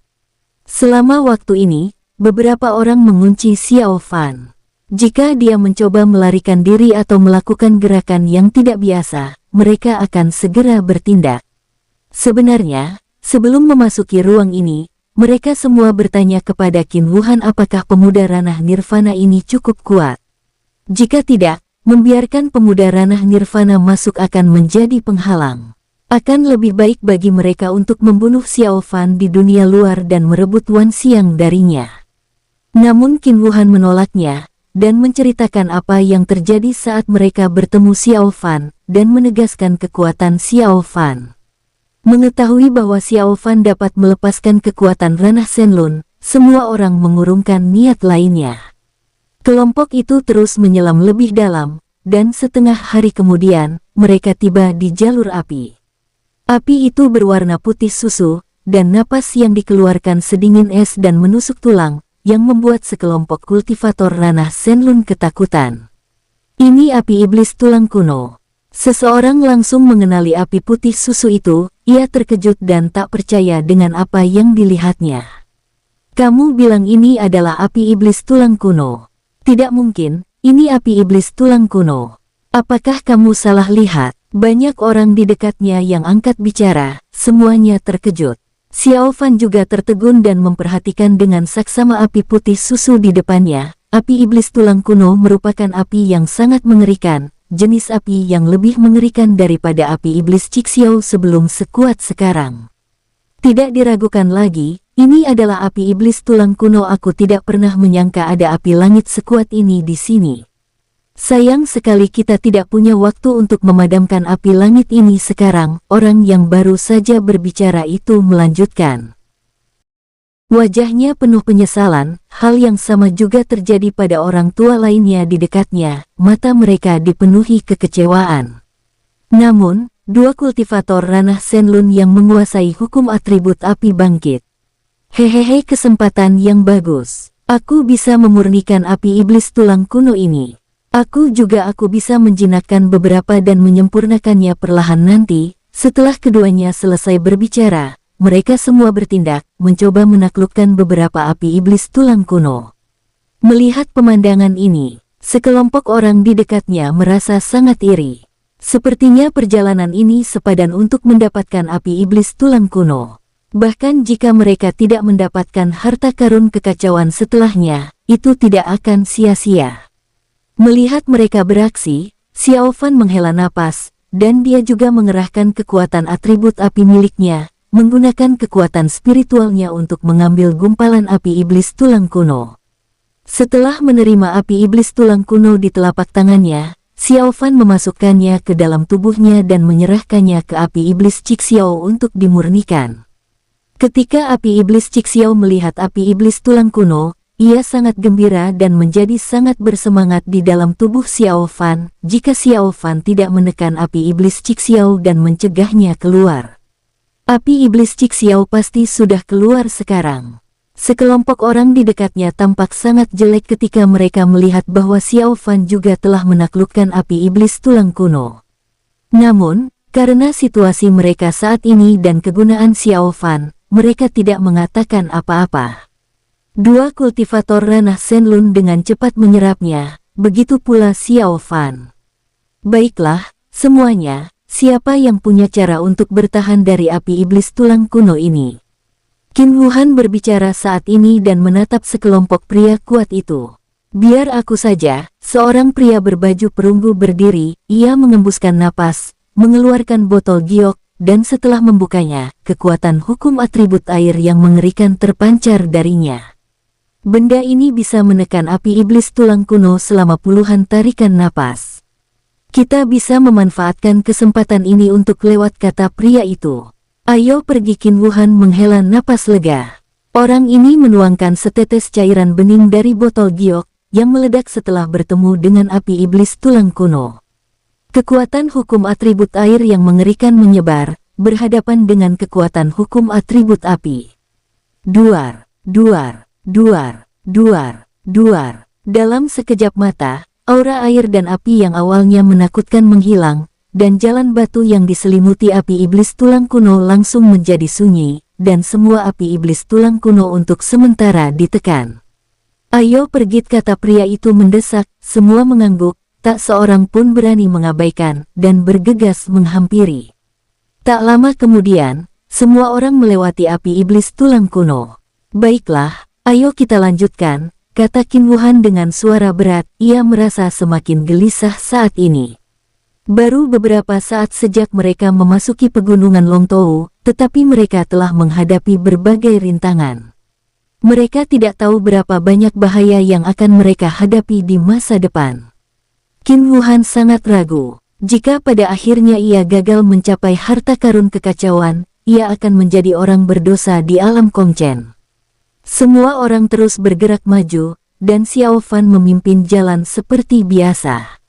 Selama waktu ini, beberapa orang mengunci Xiao Fan. Jika dia mencoba melarikan diri atau melakukan gerakan yang tidak biasa, mereka akan segera bertindak. Sebenarnya, sebelum memasuki ruang ini, mereka semua bertanya kepada Qin Wuhan apakah pemuda ranah nirvana ini cukup kuat. Jika tidak, membiarkan pemuda ranah nirvana masuk akan menjadi penghalang. Akan lebih baik bagi mereka untuk membunuh Xiao Fan di dunia luar dan merebut Wan Xiang darinya. Namun Qin Wuhan menolaknya, dan menceritakan apa yang terjadi saat mereka bertemu Xiao Fan, dan menegaskan kekuatan Xiao Fan. Mengetahui bahwa Xiao Fan dapat melepaskan kekuatan ranah Shenlun, semua orang mengurungkan niat lainnya. Kelompok itu terus menyelam lebih dalam, dan setengah hari kemudian, mereka tiba di jalur api. Api itu berwarna putih susu, dan napas yang dikeluarkan sedingin es dan menusuk tulang, yang membuat sekelompok kultivator ranah Shenlun ketakutan. Ini api iblis tulang kuno. Seseorang langsung mengenali api putih susu itu. Ia terkejut dan tak percaya dengan apa yang dilihatnya. Kamu bilang ini adalah api iblis tulang kuno? Tidak mungkin, ini api iblis tulang kuno. Apakah kamu salah lihat? Banyak orang di dekatnya yang angkat bicara, semuanya terkejut. Xiao Fan juga tertegun dan memperhatikan dengan saksama api putih susu di depannya. Api iblis tulang kuno merupakan api yang sangat mengerikan. Jenis api yang lebih mengerikan daripada api iblis Cixiao sebelum sekuat sekarang. Tidak diragukan lagi, ini adalah api iblis tulang kuno. Aku tidak pernah menyangka ada api langit sekuat ini di sini. Sayang sekali kita tidak punya waktu untuk memadamkan api langit ini sekarang. Orang yang baru saja berbicara itu melanjutkan. Wajahnya penuh penyesalan. Hal yang sama juga terjadi pada orang tua lainnya di dekatnya. Mata mereka dipenuhi kekecewaan. Namun, dua kultivator ranah Shenlun yang menguasai hukum atribut api bangkit. Hehehe, kesempatan yang bagus. Aku bisa memurnikan api iblis tulang kuno ini. Aku bisa menjinakkan beberapa dan menyempurnakannya perlahan nanti. Setelah keduanya selesai berbicara, mereka semua bertindak, mencoba menaklukkan beberapa api iblis tulang kuno. Melihat pemandangan ini, sekelompok orang di dekatnya merasa sangat iri. Sepertinya perjalanan ini sepadan untuk mendapatkan api iblis tulang kuno. Bahkan jika mereka tidak mendapatkan harta karun kekacauan setelahnya, itu tidak akan sia-sia. Melihat mereka beraksi, Xiao Fan menghela napas, dan dia juga mengerahkan kekuatan atribut api miliknya, menggunakan kekuatan spiritualnya untuk mengambil gumpalan api iblis tulang kuno. Setelah menerima api iblis tulang kuno di telapak tangannya, Xiao Fan memasukkannya ke dalam tubuhnya dan menyerahkannya ke api iblis Cixiao untuk dimurnikan. Ketika api iblis Cixiao melihat api iblis tulang kuno, ia sangat gembira dan menjadi sangat bersemangat di dalam tubuh Xiao Fan jika Xiao Fan tidak menekan api iblis Cixiao dan mencegahnya keluar. Api iblis Cixiao pasti sudah keluar sekarang. Sekelompok orang di dekatnya tampak sangat jelek ketika mereka melihat bahwa Xiao Fan juga telah menaklukkan api iblis tulang kuno. Namun, karena situasi mereka saat ini dan kegunaan Xiao Fan, mereka tidak mengatakan apa-apa. Dua kultivator ranah Shenlun dengan cepat menyerapnya, begitu pula Xiao Fan. Baiklah, semuanya, siapa yang punya cara untuk bertahan dari api iblis tulang kuno ini? Qin Wuhan berbicara saat ini dan menatap sekelompok pria kuat itu. Biar aku saja, seorang pria berbaju perunggu berdiri, ia mengembuskan napas, mengeluarkan botol giok, dan setelah membukanya, kekuatan hukum atribut air yang mengerikan terpancar darinya. Benda ini bisa menekan api iblis tulang kuno selama puluhan tarikan napas. Kita bisa memanfaatkan kesempatan ini untuk lewat, kata pria itu. Ayo pergi. Qin Wuhan menghela napas lega. Orang ini menuangkan setetes cairan bening dari botol giok, yang meledak setelah bertemu dengan api iblis tulang kuno. Kekuatan hukum atribut air yang mengerikan menyebar, berhadapan dengan kekuatan hukum atribut api. Duar, duar. Duar, duar, duar. Dalam sekejap mata, aura air dan api yang awalnya menakutkan menghilang, dan jalan batu yang diselimuti api iblis tulang kuno langsung menjadi sunyi, dan semua api iblis tulang kuno untuk sementara ditekan. Ayo pergi, kata pria itu mendesak. Semua mengangguk, tak seorang pun berani mengabaikan, dan bergegas menghampiri. Tak lama kemudian, semua orang melewati api iblis tulang kuno. Baiklah, ayo kita lanjutkan, kata Qin Wuhan dengan suara berat. Ia merasa semakin gelisah saat ini. Baru beberapa saat sejak mereka memasuki pegunungan Longtou, tetapi mereka telah menghadapi berbagai rintangan. Mereka tidak tahu berapa banyak bahaya yang akan mereka hadapi di masa depan. Qin Wuhan sangat ragu. Jika pada akhirnya ia gagal mencapai harta karun kekacauan, ia akan menjadi orang berdosa di alam Kongchen. Semua orang terus bergerak maju, dan Xiao Fan memimpin jalan seperti biasa.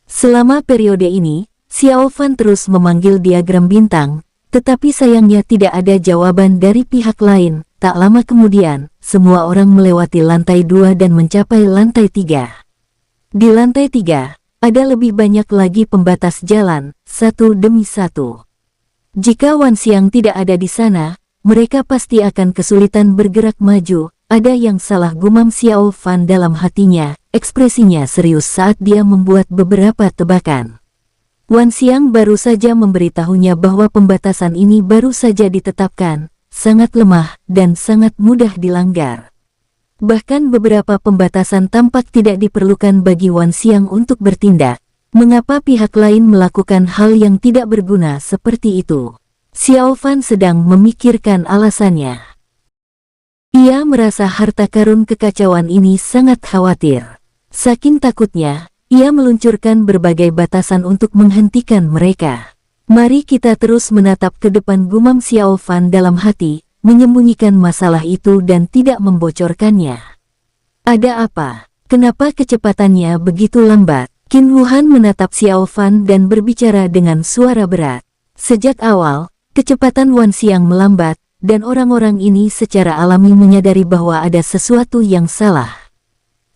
Selama periode ini, Xiao Fan terus memanggil diagram bintang, tetapi sayangnya tidak ada jawaban dari pihak lain. Tak lama kemudian, semua orang melewati lantai 2 dan mencapai lantai 3. Di lantai 3, ada lebih banyak lagi pembatas jalan, satu demi satu. Jika Wan Xiang tidak ada di sana, mereka pasti akan kesulitan bergerak maju. Ada yang salah, gumam Xiao Fan dalam hatinya. Ekspresinya serius saat dia membuat beberapa tebakan. Wan Xiang baru saja memberitahunya bahwa pembatasan ini baru saja ditetapkan, sangat lemah dan sangat mudah dilanggar. Bahkan beberapa pembatasan tampak tidak diperlukan bagi Wan Xiang untuk bertindak. Mengapa pihak lain melakukan hal yang tidak berguna seperti itu? Xiao Fan sedang memikirkan alasannya. Ia merasa harta karun kekacauan ini sangat khawatir. Saking takutnya, ia meluncurkan berbagai batasan untuk menghentikan mereka. Mari kita terus menatap ke depan, gumam Xiao Fan dalam hati, menyembunyikan masalah itu dan tidak membocorkannya. Ada apa? Kenapa kecepatannya begitu lambat? Qin Wuhan menatap Xiao Fan dan berbicara dengan suara berat. Sejak awal, kecepatan Wan Xiang melambat, dan orang-orang ini secara alami menyadari bahwa ada sesuatu yang salah.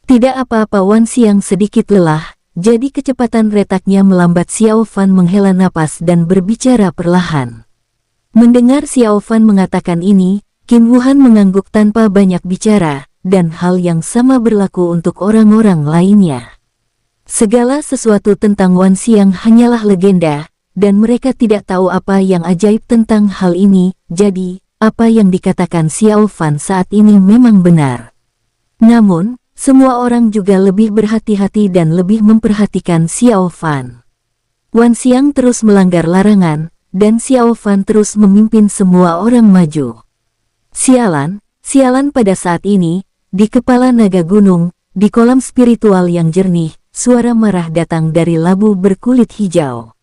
Tidak apa-apa, Wan Xiang sedikit lelah, jadi kecepatan retaknya melambat. Xiao Fan menghela napas dan berbicara perlahan. Mendengar Xiao Fan mengatakan ini, Qin Wuhan mengangguk tanpa banyak bicara, dan hal yang sama berlaku untuk orang-orang lainnya. Segala sesuatu tentang Wan Xiang hanyalah legenda, dan mereka tidak tahu apa yang ajaib tentang hal ini. Jadi, apa yang dikatakan Xiao Fan saat ini memang benar. Namun, semua orang juga lebih berhati-hati dan lebih memperhatikan Xiao Fan. Wan Xiang terus melanggar larangan, dan Xiao Fan terus memimpin semua orang maju. Sialan, sialan, pada saat ini, di kepala naga gunung, di kolam spiritual yang jernih, suara marah datang dari labu berkulit hijau.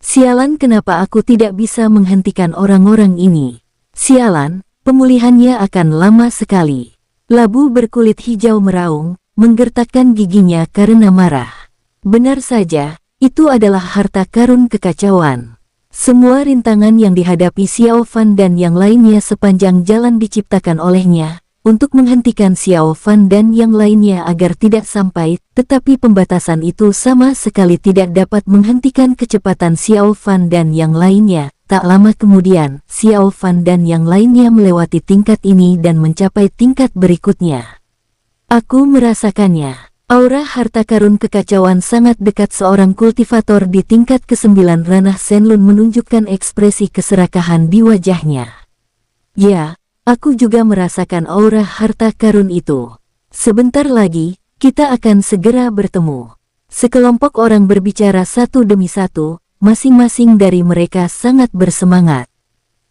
Sialan, kenapa aku tidak bisa menghentikan orang-orang ini? Sialan, pemulihannya akan lama sekali. Labu berkulit hijau meraung, menggertakkan giginya karena marah. Benar saja, itu adalah harta karun kekacauan. Semua rintangan yang dihadapi Xiao Fan dan yang lainnya sepanjang jalan diciptakan olehnya, untuk menghentikan Xiao Fan dan yang lainnya agar tidak sampai, tetapi pembatasan itu sama sekali tidak dapat menghentikan kecepatan Xiao Fan dan yang lainnya. Tak lama kemudian, Xiao Fan dan yang lainnya melewati tingkat ini dan mencapai tingkat berikutnya. Aku merasakannya. Aura harta karun kekacauan sangat dekat. Seorang kultivator di tingkat ke-9 ranah Shenlun menunjukkan ekspresi keserakahan di wajahnya. Ya, aku juga merasakan aura harta karun itu. Sebentar lagi, kita akan segera bertemu. Sekelompok orang berbicara satu demi satu, masing-masing dari mereka sangat bersemangat.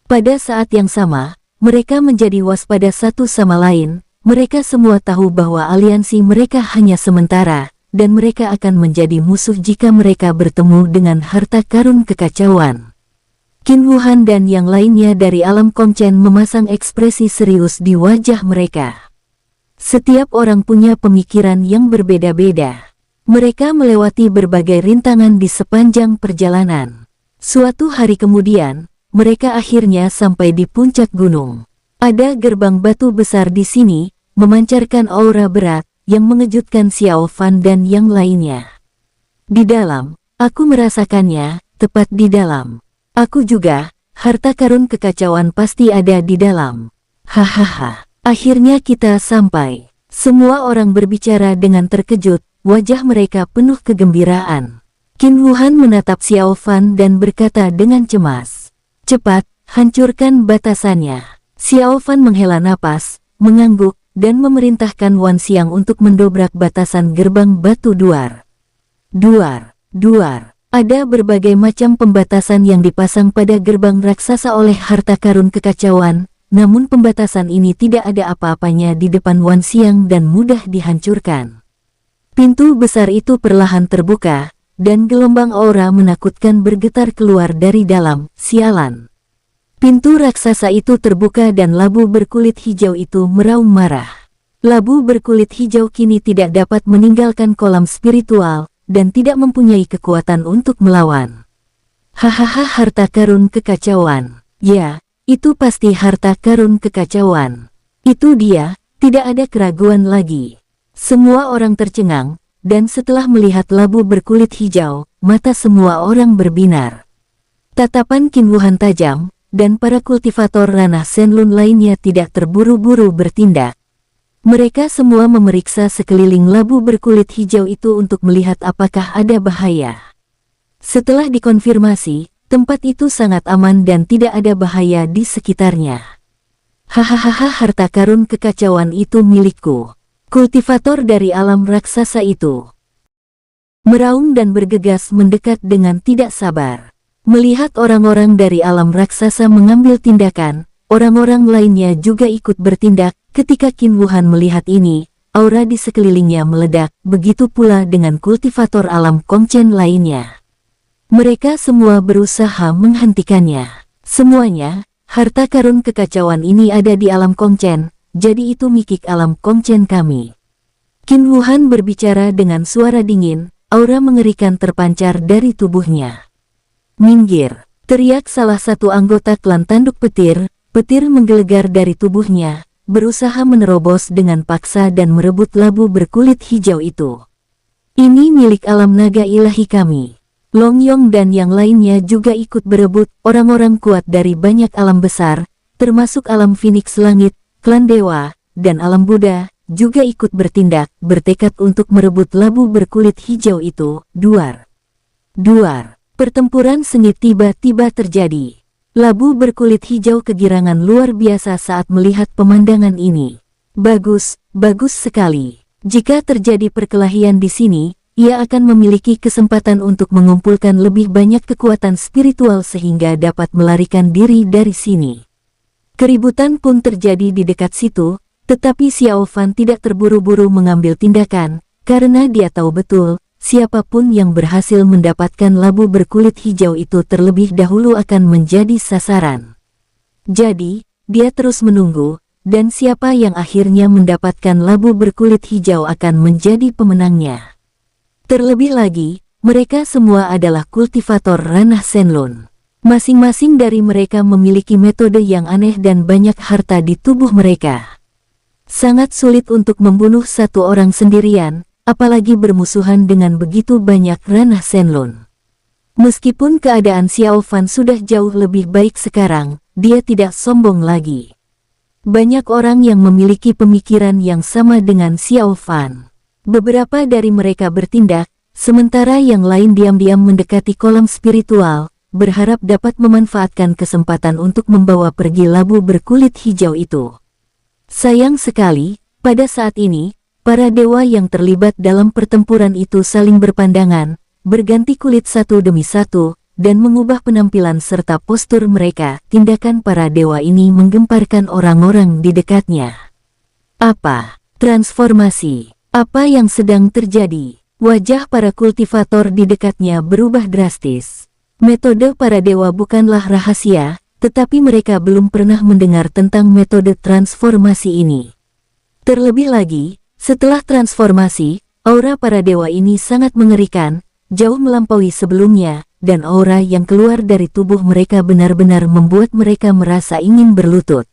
Pada saat yang sama, mereka menjadi waspada satu sama lain. Mereka semua tahu bahwa aliansi mereka hanya sementara, dan mereka akan menjadi musuh jika mereka bertemu dengan harta karun kekacauan. Qin Wuhan dan yang lainnya dari alam Kongchen memasang ekspresi serius di wajah mereka. Setiap orang punya pemikiran yang berbeda-beda. Mereka melewati berbagai rintangan di sepanjang perjalanan. Suatu hari kemudian, mereka akhirnya sampai di puncak gunung. Ada gerbang batu besar di sini, memancarkan aura berat, yang mengejutkan Xiao Fan dan yang lainnya. Di dalam, aku merasakannya, tepat di dalam. Aku juga, harta karun kekacauan pasti ada di dalam. Hahaha, akhirnya kita sampai. Semua orang berbicara dengan terkejut. Wajah mereka penuh kegembiraan. Qin Wuhan menatap Xiao Fan dan berkata dengan cemas, "Cepat, hancurkan batasannya." Xiao Fan menghela napas, mengangguk, dan memerintahkan Wan Xiang untuk mendobrak batasan gerbang batu duar. Duar. Ada berbagai macam pembatasan yang dipasang pada gerbang raksasa oleh harta karun kekacauan, namun pembatasan ini tidak ada apa-apanya di depan Wan Xiang dan mudah dihancurkan. Pintu besar itu perlahan terbuka, dan gelombang aura menakutkan bergetar keluar dari dalam. Sialan. Pintu raksasa itu terbuka dan labu berkulit hijau itu meraung marah. Labu berkulit hijau kini tidak dapat meninggalkan kolam spiritual, dan tidak mempunyai kekuatan untuk melawan. Hahaha, harta karun kekacauan. Ya, itu pasti harta karun kekacauan. Itu dia, tidak ada keraguan lagi. Semua orang tercengang, dan setelah melihat labu berkulit hijau, mata semua orang berbinar. Tatapan Qin Wuhan tajam, dan para kultivator ranah Shenlun lainnya tidak terburu-buru bertindak. Mereka semua memeriksa sekeliling labu berkulit hijau itu untuk melihat apakah ada bahaya. Setelah dikonfirmasi, tempat itu sangat aman dan tidak ada bahaya di sekitarnya. Hahaha, harta karun kekacauan itu milikku. Kultivator dari alam raksasa itu meraung dan bergegas mendekat dengan tidak sabar. Melihat orang-orang dari alam raksasa mengambil tindakan, orang-orang lainnya juga ikut bertindak. Ketika Qin Wuhan melihat ini, aura di sekelilingnya meledak, begitu pula dengan kultivator alam Kongchen lainnya. Mereka semua berusaha menghentikannya. Semuanya, harta karun kekacauan ini ada di alam Kongchen. Jadi itu mikik alam Kongchen kami. Qin Wuhan berbicara dengan suara dingin, aura mengerikan terpancar dari tubuhnya. Minggir, teriak salah satu anggota klan tanduk petir. Petir menggelegar dari tubuhnya, berusaha menerobos dengan paksa dan merebut labu berkulit hijau itu. Ini milik alam naga ilahi kami. Long Yong dan yang lainnya juga ikut berebut. Orang-orang kuat dari banyak alam besar, termasuk alam Phoenix Langit, klan dewa, dan alam Buddha, juga ikut bertindak, bertekad untuk merebut labu berkulit hijau itu. Duar. Pertempuran sengit tiba-tiba terjadi. Labu berkulit hijau kegirangan luar biasa saat melihat pemandangan ini. Bagus sekali. Jika terjadi perkelahian di sini, ia akan memiliki kesempatan untuk mengumpulkan lebih banyak kekuatan spiritual sehingga dapat melarikan diri dari sini. Keributan pun terjadi di dekat situ, tetapi Xiao Fan tidak terburu-buru mengambil tindakan, karena dia tahu betul, siapapun yang berhasil mendapatkan labu berkulit hijau itu terlebih dahulu akan menjadi sasaran. Jadi, dia terus menunggu, dan siapa yang akhirnya mendapatkan labu berkulit hijau akan menjadi pemenangnya. Terlebih lagi, mereka semua adalah kultivator ranah Shenlong. Masing-masing dari mereka memiliki metode yang aneh dan banyak harta di tubuh mereka. Sangat sulit untuk membunuh satu orang sendirian, apalagi bermusuhan dengan begitu banyak ranah Shenlong. Meskipun keadaan Xiao Fan sudah jauh lebih baik sekarang, dia tidak sombong lagi. Banyak orang yang memiliki pemikiran yang sama dengan Xiao Fan. Beberapa dari mereka bertindak, sementara yang lain diam-diam mendekati kolam spiritual, berharap dapat memanfaatkan kesempatan untuk membawa pergi labu berkulit hijau itu. Sayang sekali, pada saat ini, para dewa yang terlibat dalam pertempuran itu saling berpandangan, berganti kulit satu demi satu, dan mengubah penampilan serta postur mereka. Tindakan para dewa ini menggemparkan orang-orang di dekatnya. Apa? Transformasi. Apa yang sedang terjadi? Wajah para kultivator di dekatnya berubah drastis. Metode para dewa bukanlah rahasia, tetapi mereka belum pernah mendengar tentang metode transformasi ini. Terlebih lagi, setelah transformasi, aura para dewa ini sangat mengerikan, jauh melampaui sebelumnya, dan aura yang keluar dari tubuh mereka benar-benar membuat mereka merasa ingin berlutut.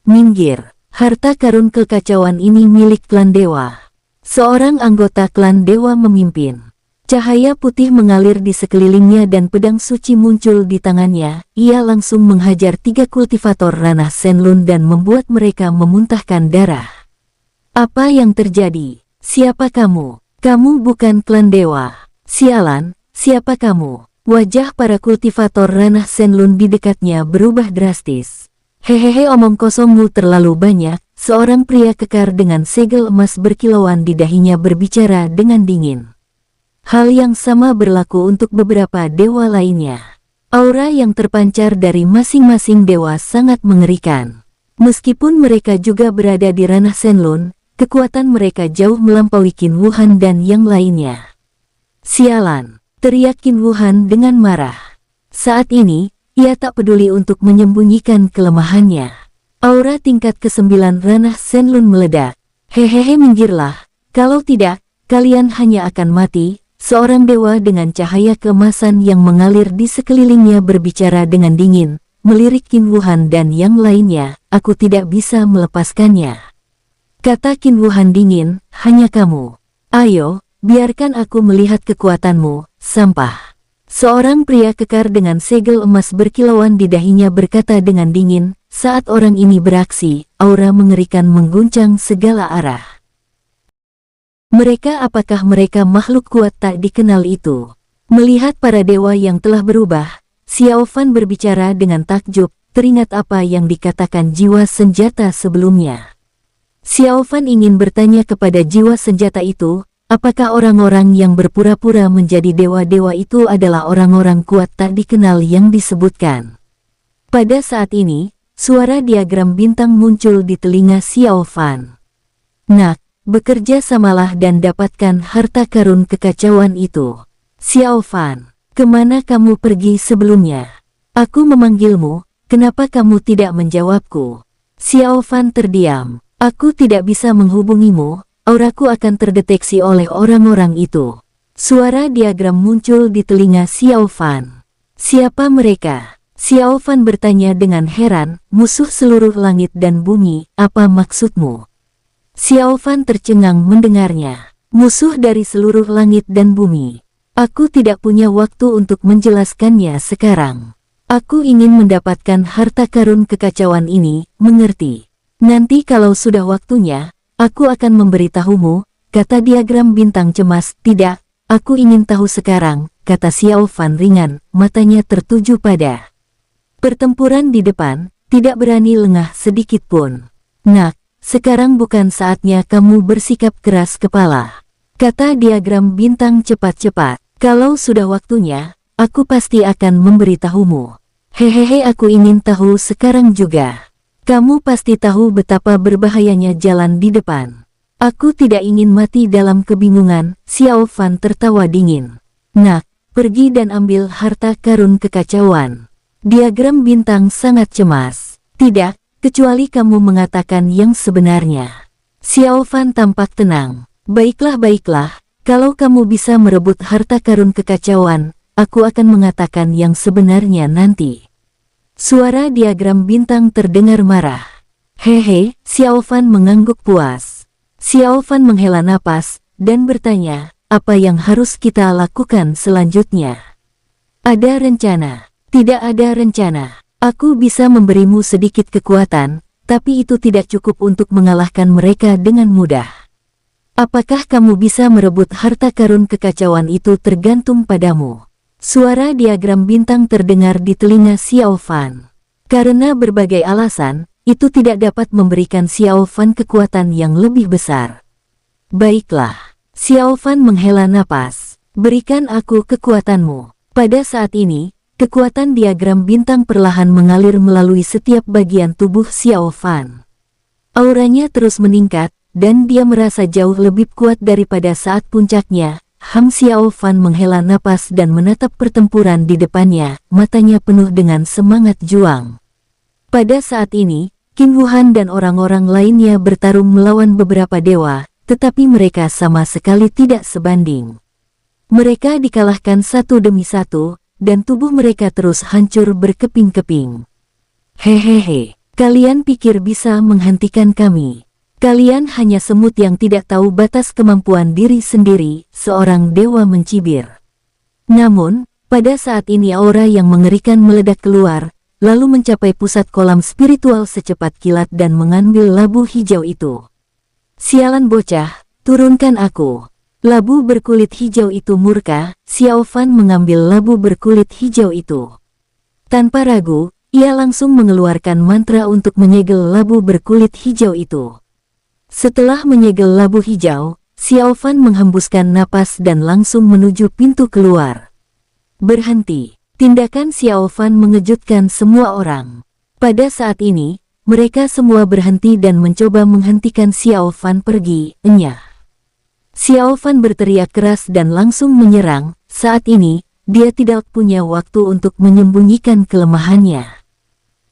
Minggir, harta karun kekacauan ini milik klan dewa. Seorang anggota klan dewa memimpin. Cahaya putih mengalir di sekelilingnya dan pedang suci muncul di tangannya. Ia langsung menghajar 3 kultivator ranah Shenlong dan membuat mereka memuntahkan darah. Apa yang terjadi? Siapa kamu? Kamu bukan klan dewa. Sialan, siapa kamu? Wajah para kultivator ranah Shenlong di dekatnya berubah drastis. Hehehe, omong kosongmu terlalu banyak. Seorang pria kekar dengan segel emas berkilauan di dahinya berbicara dengan dingin. Hal yang sama berlaku untuk beberapa dewa lainnya. Aura yang terpancar dari masing-masing dewa sangat mengerikan. Meskipun mereka juga berada di ranah Shenlong, kekuatan mereka jauh melampaui Qin Wuhan dan yang lainnya. Sialan, teriak Qin Wuhan dengan marah. Saat ini, ia tak peduli untuk menyembunyikan kelemahannya. Aura tingkat ke-9 ranah Shenlong meledak. Hehehe, minggirlah, kalau tidak, kalian hanya akan mati. Seorang dewa dengan cahaya keemasan yang mengalir di sekelilingnya berbicara dengan dingin, melirik Qin Wuhan dan yang lainnya. Aku tidak bisa melepaskannya. Kata Qin Wuhan dingin, hanya kamu. Ayo, biarkan aku melihat kekuatanmu, sampah. Seorang pria kekar dengan segel emas berkilauan di dahinya berkata dengan dingin. Saat orang ini beraksi, aura mengerikan mengguncang segala arah. Apakah mereka makhluk kuat tak dikenal itu? Melihat para dewa yang telah berubah, Xiao Fan berbicara dengan takjub, teringat apa yang dikatakan jiwa senjata sebelumnya. Xiao Fan ingin bertanya kepada jiwa senjata itu, apakah orang-orang yang berpura-pura menjadi dewa-dewa itu adalah orang-orang kuat tak dikenal yang disebutkan. Pada saat ini, suara diagram bintang muncul di telinga Xiao Fan. Nak, bekerja samalah dan dapatkan harta karun kekacauan itu. Xiao Fan, kemana kamu pergi sebelumnya? Aku memanggilmu, kenapa kamu tidak menjawabku? Xiao Fan terdiam. Aku tidak bisa menghubungimu, auraku akan terdeteksi oleh orang-orang itu. Suara diagram muncul di telinga Xiao Fan. Siapa mereka? Xiao Fan bertanya dengan heran, musuh seluruh langit dan bumi, apa maksudmu? Xiao Fan tercengang mendengarnya. Musuh dari seluruh langit dan bumi. Aku tidak punya waktu untuk menjelaskannya sekarang. Aku ingin mendapatkan harta karun kekacauan ini, mengerti? Nanti kalau sudah waktunya, aku akan memberitahumu, kata diagram bintang cemas. Tidak, aku ingin tahu sekarang, kata Xiao Fan ringan, matanya tertuju pada pertempuran di depan, tidak berani lengah sedikit pun. Nak, sekarang bukan saatnya kamu bersikap keras kepala. Kata diagram bintang cepat-cepat. Kalau sudah waktunya, aku pasti akan memberitahumu. Hehehe, aku ingin tahu sekarang juga. Kamu pasti tahu betapa berbahayanya jalan di depan. Aku tidak ingin mati dalam kebingungan. Xiao Fan tertawa dingin. Nak, pergi dan ambil harta karun kekacauan. Diagram bintang sangat cemas. Tidak, kecuali kamu mengatakan yang sebenarnya. Xiao Fan tampak tenang. Baiklah, kalau kamu bisa merebut harta karun kekacauan, aku akan mengatakan yang sebenarnya nanti. Suara diagram bintang terdengar marah. Hehe, Xiao Fan mengangguk puas. Xiao Fan menghela napas, dan bertanya, apa yang harus kita lakukan selanjutnya? Ada rencana? Tidak ada rencana. Aku bisa memberimu sedikit kekuatan, tapi itu tidak cukup untuk mengalahkan mereka dengan mudah. Apakah kamu bisa merebut harta karun kekacauan itu tergantung padamu. Suara diagram bintang terdengar di telinga Xiao Fan. Karena berbagai alasan, itu tidak dapat memberikan Xiao Fan kekuatan yang lebih besar. Baiklah, Xiao Fan menghela napas. Berikan aku kekuatanmu. Pada saat ini, kekuatan diagram bintang perlahan mengalir melalui setiap bagian tubuh Xiao Fan. Auranya terus meningkat, dan dia merasa jauh lebih kuat daripada saat puncaknya. Xiao Fan menghela napas dan menatap pertempuran di depannya, matanya penuh dengan semangat juang. Pada saat ini, Qin Wuhan dan orang-orang lainnya bertarung melawan beberapa dewa, tetapi mereka sama sekali tidak sebanding. Mereka dikalahkan satu demi satu, dan tubuh mereka terus hancur berkeping-keping. Hehehe, kalian pikir bisa menghentikan kami? Kalian hanya semut yang tidak tahu batas kemampuan diri sendiri, seorang dewa mencibir. Namun, pada saat ini aura yang mengerikan meledak keluar, lalu mencapai pusat kolam spiritual secepat kilat dan mengambil labu hijau itu. Sialan bocah, turunkan aku. Labu berkulit hijau itu murka, Xiao Fan mengambil labu berkulit hijau itu. Tanpa ragu, ia langsung mengeluarkan mantra untuk menyegel labu berkulit hijau itu. Setelah menyegel labu hijau, Xiao Fan menghembuskan napas dan langsung menuju pintu keluar. Berhenti. Tindakan Xiao Fan mengejutkan semua orang. Pada saat ini, mereka semua berhenti dan mencoba menghentikan Xiao Fan pergi, enyah. Xiao Fan berteriak keras dan langsung menyerang. Saat ini, dia tidak punya waktu untuk menyembunyikan kelemahannya.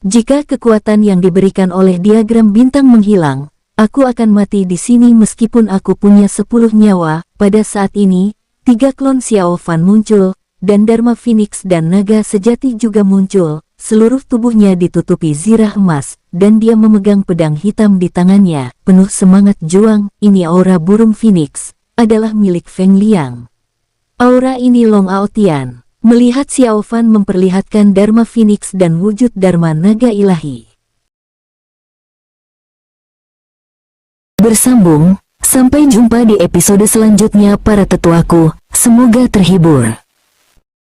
Jika kekuatan yang diberikan oleh diagram bintang menghilang, aku akan mati di sini meskipun aku punya 10 nyawa. Pada saat ini, 3 klon Xiao Fan muncul, dan Dharma Phoenix dan naga sejati juga muncul. Seluruh tubuhnya ditutupi zirah emas, dan dia memegang pedang hitam di tangannya, penuh semangat juang. Ini aura burung Phoenix, adalah milik Feng Liang. Aura ini Long Aotian. Melihat Xiao Fan memperlihatkan Dharma Phoenix dan wujud Dharma naga ilahi. Bersambung, sampai jumpa di episode selanjutnya para tetuaku, semoga terhibur.